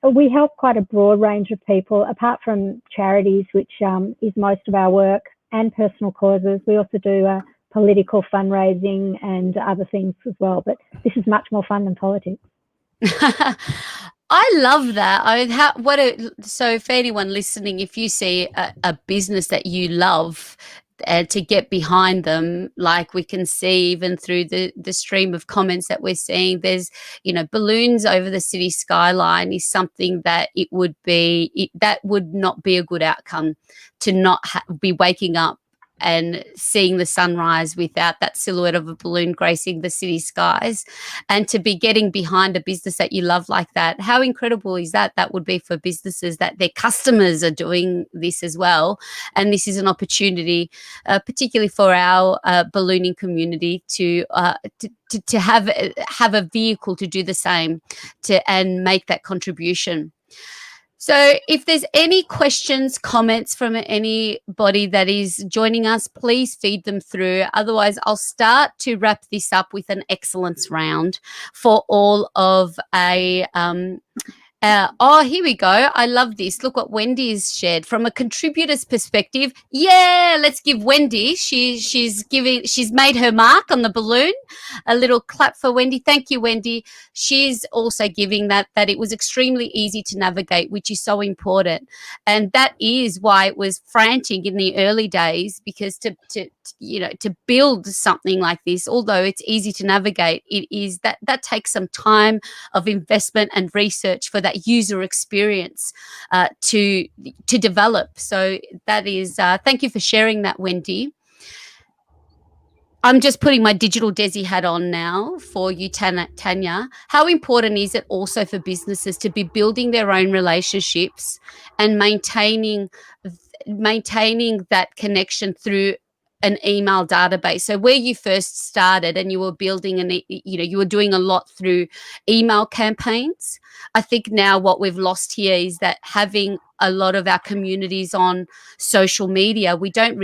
We help quite a broad range of people, apart from charities, which is most of our work, and personal causes. We also do political fundraising and other things as well, but this is much more fun than politics. I love that. So for anyone listening, if you see a business that you love, to get behind them, like we can see even through the stream of comments that we're seeing, there's, balloons over the city skyline is something that that would not be a good outcome, to not be waking up and seeing the sunrise without that silhouette of a balloon gracing the city skies, and to be getting behind a business that you love like that. How incredible is that? That would be for businesses that their customers are doing this as well. And this is an opportunity, particularly for our ballooning community, to have a vehicle to do the same, and make that contribution. So if there's any questions, comments from anybody that is joining us, please feed them through. Otherwise, I'll start to wrap this up with an excellence round for all of here we go. I love this. Look what Wendy has shared from a contributor's perspective. Yeah, let's give Wendy. She's made her mark on the balloon. A little clap for Wendy. Thank you, Wendy. She's also giving that it was extremely easy to navigate, which is so important. And that is why it was frantic in the early days, because to build something like this, although it's easy to navigate, it is that takes some time of investment and research for that user experience to develop. So that is thank you for sharing that, Wendy. I'm just putting my digital Desi hat on now for you, Tania. How important is it also for businesses to be building their own relationships and maintaining that connection through an email database? So where you first started and you were building you were doing a lot through email campaigns. I think now what we've lost here is that having a lot of our communities on social media, we don't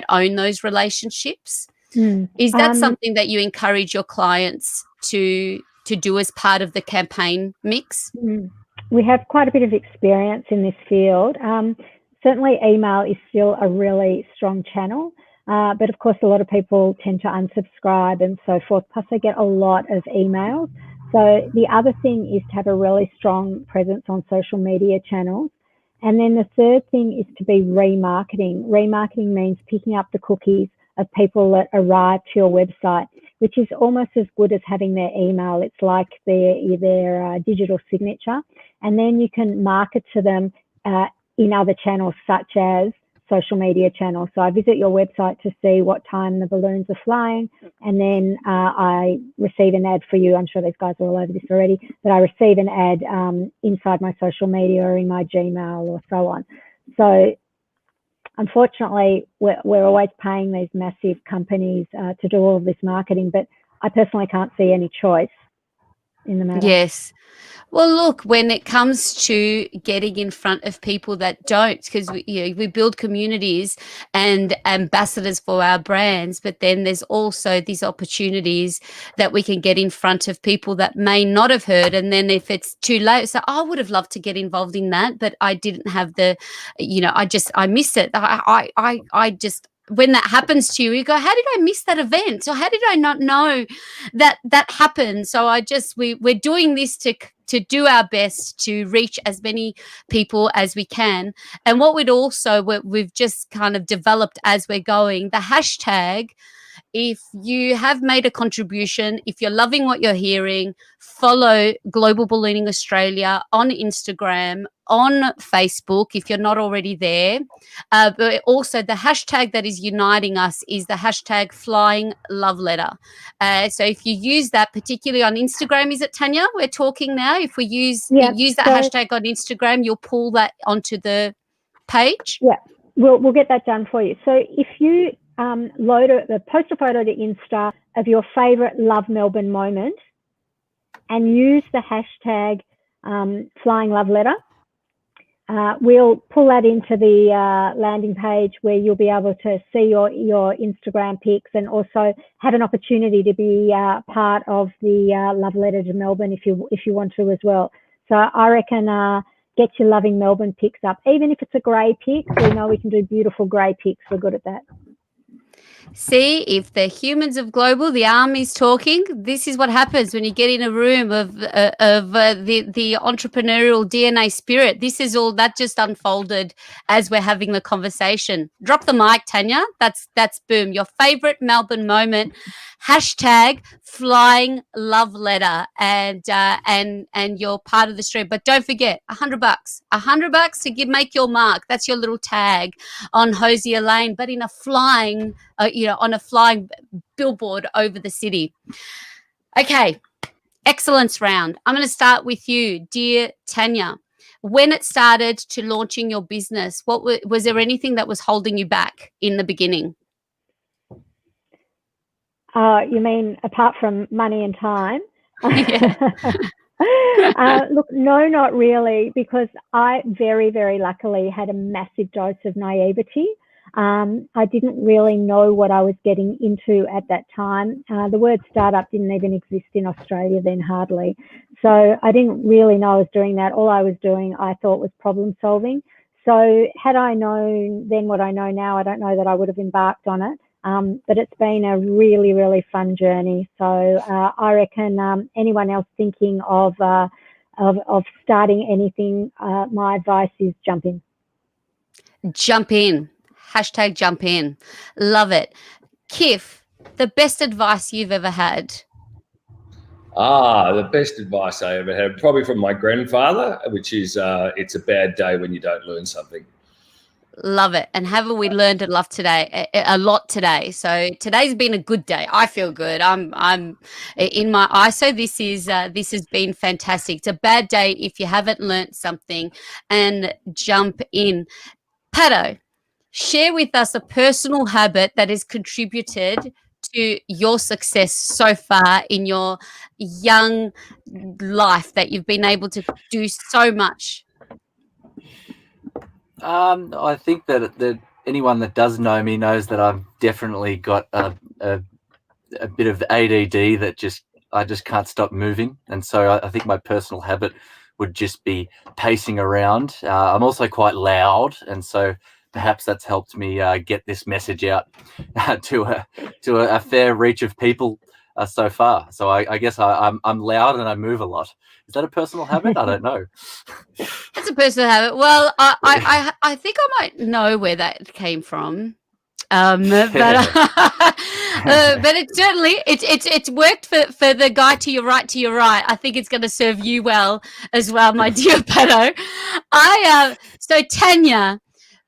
own those relationships. Is that something that you encourage your clients to do as part of the campaign mix? We have quite a bit of experience in this field. Certainly email is still a really strong channel. But of course, a lot of people tend to unsubscribe and so forth. Plus, they get a lot of emails. So the other thing is to have a really strong presence on social media channels. And then the third thing is to be remarketing. Remarketing means picking up the cookies of people that arrive to your website, which is almost as good as having their email. It's like their digital signature. And then you can market to them in other channels, such as social media channels. So I visit your website to see what time the balloons are flying, and then I receive an ad for you. I'm sure these guys are all over this already, but I receive an ad inside my social media or in my Gmail or so on. So unfortunately, we're always paying these massive companies to do all of this marketing, but I personally can't see any choice in the matter. Yes. Well, look, when it comes to getting in front of people that don't, because we build communities and ambassadors for our brands, but then there's also these opportunities that we can get in front of people that may not have heard. And then if it's too late, so I would have loved to get involved in that, but I didn't have I miss it. I just, when that happens to you, you go, how did I miss that event? Or how did I not know that happened? So we're doing this to do our best to reach as many people as we can. And what we've just kind of developed as we're going, the hashtag. If you have made a contribution, if you're loving what you're hearing, follow Global Ballooning Australia on Instagram, on Facebook, if you're not already there. But also the hashtag that is uniting us is the hashtag Flying Love Letter. So if you use that, particularly on Instagram, is it, Tania? We're talking now. If we use that hashtag on Instagram, you'll pull that onto the page. Yeah, we'll get that done for you. So if you post a photo to Insta of your favorite Love Melbourne moment and use the hashtag Flying Love Letter, we'll pull that into the landing page where you'll be able to see your Instagram pics and also have an opportunity to be part of the Love Letter to Melbourne if you want to as well. So I reckon get your Loving Melbourne pics up. Even if it's a grey pic, we know we can do beautiful grey pics. We're good at that. See, if the humans of global, the army's talking, this is what happens when you get in a room of the entrepreneurial DNA spirit. This is all that just unfolded as we're having the conversation. Drop the mic, Tania. That's boom. Your favorite Melbourne moment. Hashtag flying love letter, and you're part of the stream. But don't forget, $100, $100 to make your mark. That's your little tag on Hosier Lane, but in a flying, on a flying billboard over the city. Okay, excellence round. I'm going to start with you, dear Tania. When it started to launching your business, what was there anything that was holding you back in the beginning? You mean apart from money and time? Look, no, not really, because I very, very luckily had a massive dose of naivety. I didn't really know what I was getting into at that time. The word startup didn't even exist in Australia then, hardly. So I didn't really know I was doing that. All I was doing, I thought, was problem solving. So had I known then what I know now, I don't know that I would have embarked on it. But it's been a really, really fun journey. So I reckon anyone else thinking of starting anything, my advice is jump in. Jump in. Hashtag jump in. Love it. Kiff, the best advice you've ever had? The best advice I ever had, probably from my grandfather, which is it's a bad day when you don't learn something. Love it. And haven't we learned a lot today? So today's been a good day. I feel good. I'm in my ISO. This has been fantastic. It's a bad day if you haven't learned something, and jump in. Pato, share with us a personal habit that has contributed to your success so far in your young life, that you've been able to do so much. I think that anyone that does know me knows that I've definitely got a bit of ADD that I just can't stop moving, and so I think my personal habit would just be pacing around. I'm also quite loud, and so perhaps that's helped me get this message out to a fair reach of people so far. So I guess I'm loud and I move a lot. Is that a personal habit? I don't know. It's a personal habit. Well, I think I might know where that came from. But it certainly it's worked for the guy to your right. I think it's going to serve you well as well, my dear Pato. So Tania,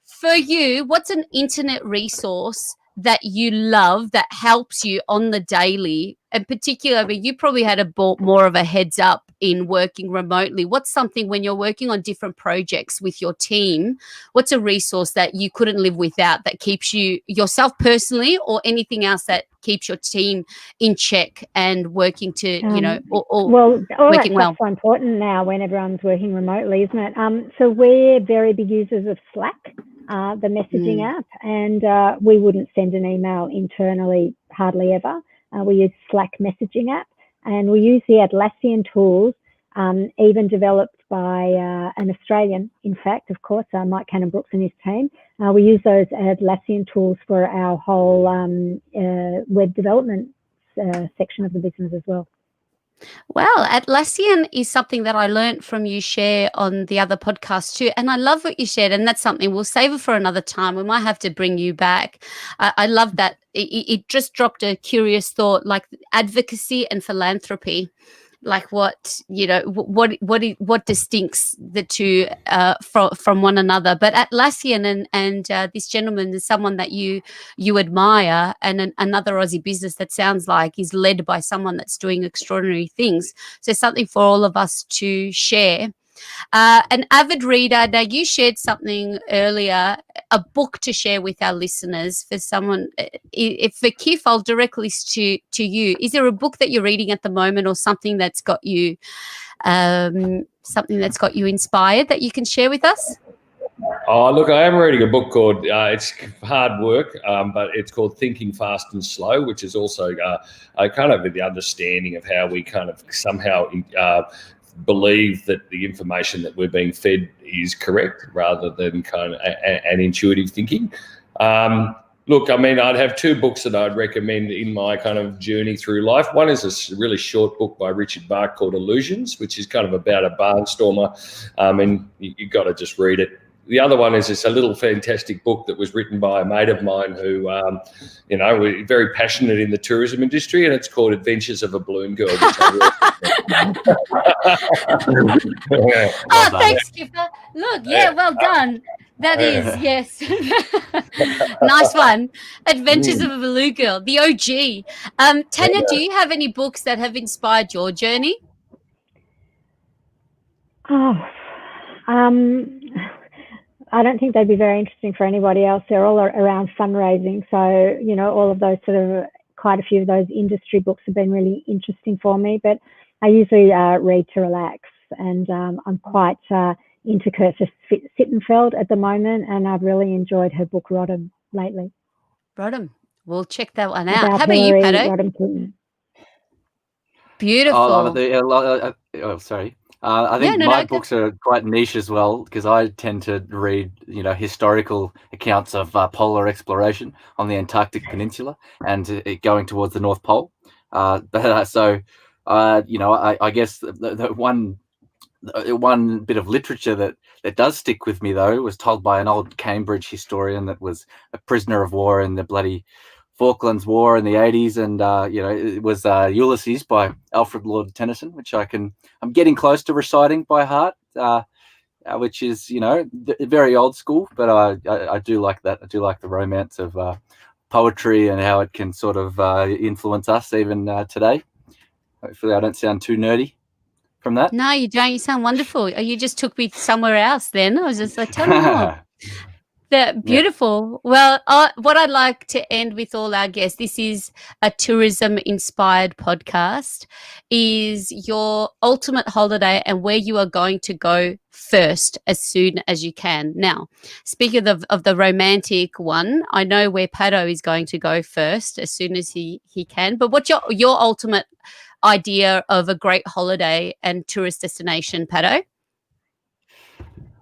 for you, what's an internet resource that you love that helps you on the daily? In particular, I mean, you probably had more of a heads up in working remotely. What's something when you're working on different projects with your team, what's a resource that you couldn't live without that keeps you yourself personally, or anything else that keeps your team in check and working to, working well? That's so important now when everyone's working remotely, isn't it? So we're very big users of Slack, the messaging app, and we wouldn't send an email internally hardly ever. We use Slack messaging app, and we use the Atlassian tools, even developed by an Australian, in fact, of course, Mike Cannon-Brooks and his team. We use those Atlassian tools for our whole web development section of the business as well. Well, Atlassian is something that I learned from you share on the other podcast too. And I love what you shared. And that's something we'll save it for another time. We might have to bring you back. I love that. It just dropped a curious thought, like advocacy and philanthropy. Like what distincts the two from one another. But Atlassian and this gentleman is someone that you admire, and another Aussie business that sounds like is led by someone that's doing extraordinary things. So something for all of us to share. An avid reader. Now, you shared something earlier, a book to share with our listeners. For someone, for Kiff, I'll directly to you. Is there a book that you're reading at the moment, or something that's got you, inspired that you can share with us? Oh, look, I am reading a book called, it's hard work, but it's called Thinking Fast and Slow, which is also kind of the understanding of how we kind of somehow believe that the information that we're being fed is correct, rather than kind of an intuitive thinking. Look, I mean, I'd have two books that I'd recommend in my kind of journey through life. One is a really short book by Richard Bach called Illusions, which is kind of about a barnstormer, and you've got to just read it. The other one is a little fantastic book that was written by a mate of mine who, was very passionate in the tourism industry, and it's called Adventures of a Balloon Girl. Which Thanks, Kiffer. Look, well done. That is, yes. Nice one. Adventures of a Balloon Girl, the OG. Tania, do you have any books that have inspired your journey? I don't think they'd be very interesting for anybody else. They're all around fundraising. So, all of those quite a few of those industry books have been really interesting for me. But I usually read to relax. And I'm quite into Kirsten Sittenfeld at the moment. And I've really enjoyed her book, Rodham, lately. Rodham. We'll check that one out. How about you, Pato? Beautiful. Sorry. I think my books are quite niche as well, because I tend to read, historical accounts of polar exploration on the Antarctic Peninsula and going towards the North Pole. I guess the one bit of literature that does stick with me, though, was told by an old Cambridge historian that was a prisoner of war in the bloody Falklands War in the 80s, and it was Ulysses by Alfred Lord Tennyson, which I'm getting close to reciting by heart, which is very old school, but I do like that. I do like the romance of poetry and how it can sort of influence us even today. Hopefully, I don't sound too nerdy from that. No, you don't. You sound wonderful. You just took me somewhere else. Then I was just like, tell me more. Beautiful. Yeah. Well, what I'd like to end with all our guests, this is a tourism-inspired podcast, is your ultimate holiday and where you are going to go first as soon as you can. Now, speaking of the romantic one, I know where Pato is going to go first as soon as he can. But what's your ultimate idea of a great holiday and tourist destination, Pato?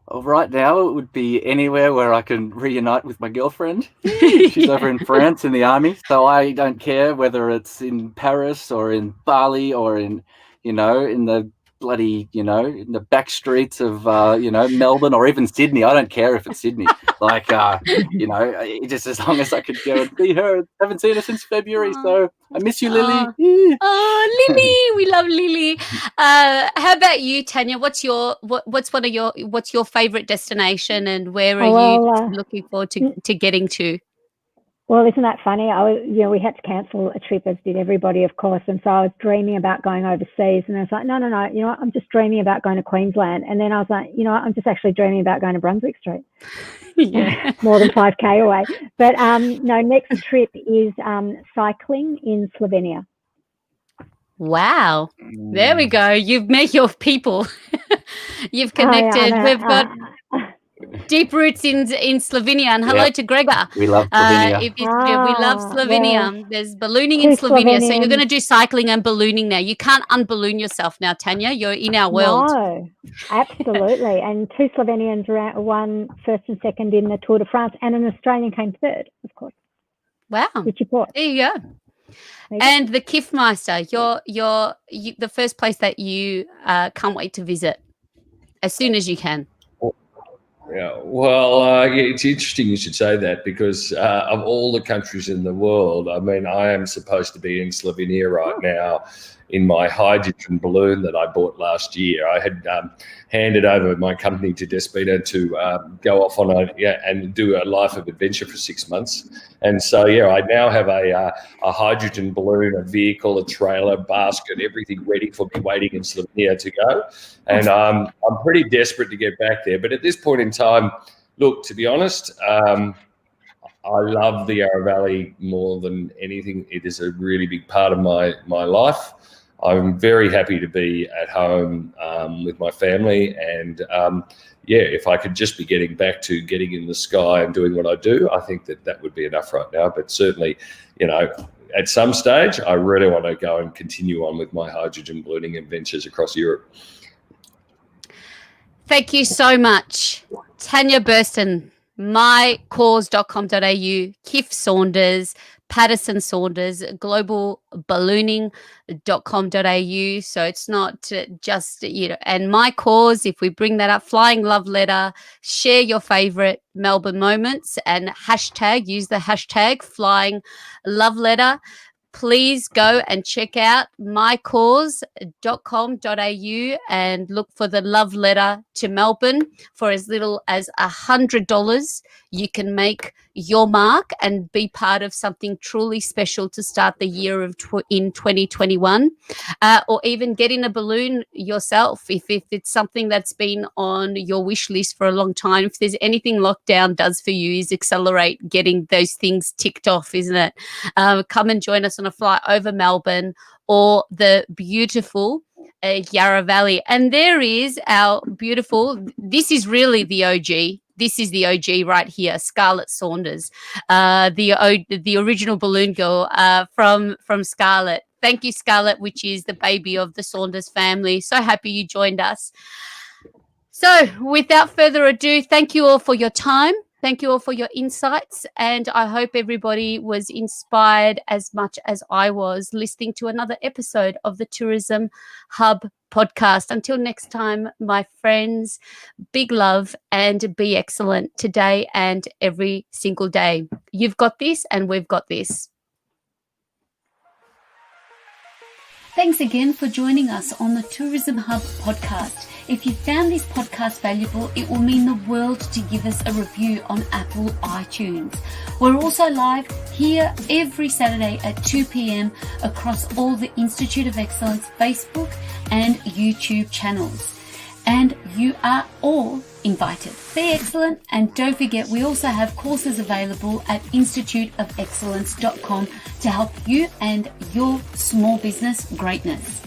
Well, right now, it would be anywhere where I can reunite with my girlfriend. She's over in France in the army, so I don't care whether it's in Paris or in Bali or in the bloody, in the back streets of, Melbourne or even Sydney. I don't care if it's Sydney. Just as long as I could go and see her. I haven't seen her since February, so I miss you, Lily. Oh, Lily, we love Lily. How about you, Tania? What's your favorite destination, and where are you looking forward to getting to? Well, isn't that funny? We had to cancel a trip, as did everybody, of course. And so I was dreaming about going overseas. And I was like, no. I'm just dreaming about going to Queensland. And then I was like, I'm just actually dreaming about going to Brunswick Street. Yeah. More than 5K away. But next trip is cycling in Slovenia. Wow. There we go. You've met your people. You've connected. We've got deep roots in Slovenia, and hello to Gregor. We love Slovenia. We love Slovenia. Yeah. There's ballooning in Slovenia, so you're going to do cycling and ballooning now. You can't unballoon yourself now, Tania. You're in our world. No, absolutely. And two Slovenians won first and second in the Tour de France, and an Australian came third, of course. Wow. Richie Port. There you go. And the Kiffmeister, you're the first place that you can't wait to visit as soon as you can. Yeah, well, it's interesting you should say that, because of all the countries in the world, I mean, I am supposed to be in Slovenia right now in my hydrogen balloon that I bought last year. I had handed over my company to Despina to go off on and do a life of adventure for 6 months. And so, I now have a hydrogen balloon, a vehicle, a trailer, basket, everything ready for me waiting in Slovenia to go. And I'm pretty desperate to get back there. But at this point in time, look, to be honest, I love the Yarra Valley more than anything. It is a really big part of my life. I'm very happy to be at home with my family, and if I could just be getting back to getting in the sky and doing what I do, I think that would be enough right now. But certainly, at some stage, I really want to go and continue on with my hydrogen ballooning adventures across Europe. Thank you so much, Tania Burston. mycause.com.au, Kiff Saunders, Paterson Saunders, globalballooning.com.au. So it's not just, and my cause, if we bring that up, flying love letter, share your favorite Melbourne moments and use the hashtag flying love letter. Please go and check out mycause.com.au and look for the love letter to Melbourne. For as little as $100, you can make your mark and be part of something truly special to start the year of in 2021, or even get in a balloon yourself if it's something that's been on your wish list for a long time. If there's anything lockdown does for you is accelerate getting those things ticked off, isn't it? Come and join us on a flight over Melbourne or the beautiful Yarra Valley. And there is our beautiful, this is really the OG. This is the OG right here, Scarlett Saunders, the original balloon girl from Scarlett. Thank you, Scarlett, which is the baby of the Saunders family. So happy you joined us. So without further ado, thank you all for your time. Thank you all for your insights, and I hope everybody was inspired as much as I was listening to another episode of the Tourism Hub podcast. Until next time, my friends, big love and be excellent today and every single day. You've got this and we've got this. Thanks again for joining us on the Tourism Hub podcast. If you found this podcast valuable, it will mean the world to give us a review on Apple iTunes. We're also live here every Saturday at 2 p.m. across all the Institute of Excellence Facebook and YouTube channels. And you are all invited. Be excellent, and don't forget we also have courses available at instituteofexcellence.com to help you and your small business greatness.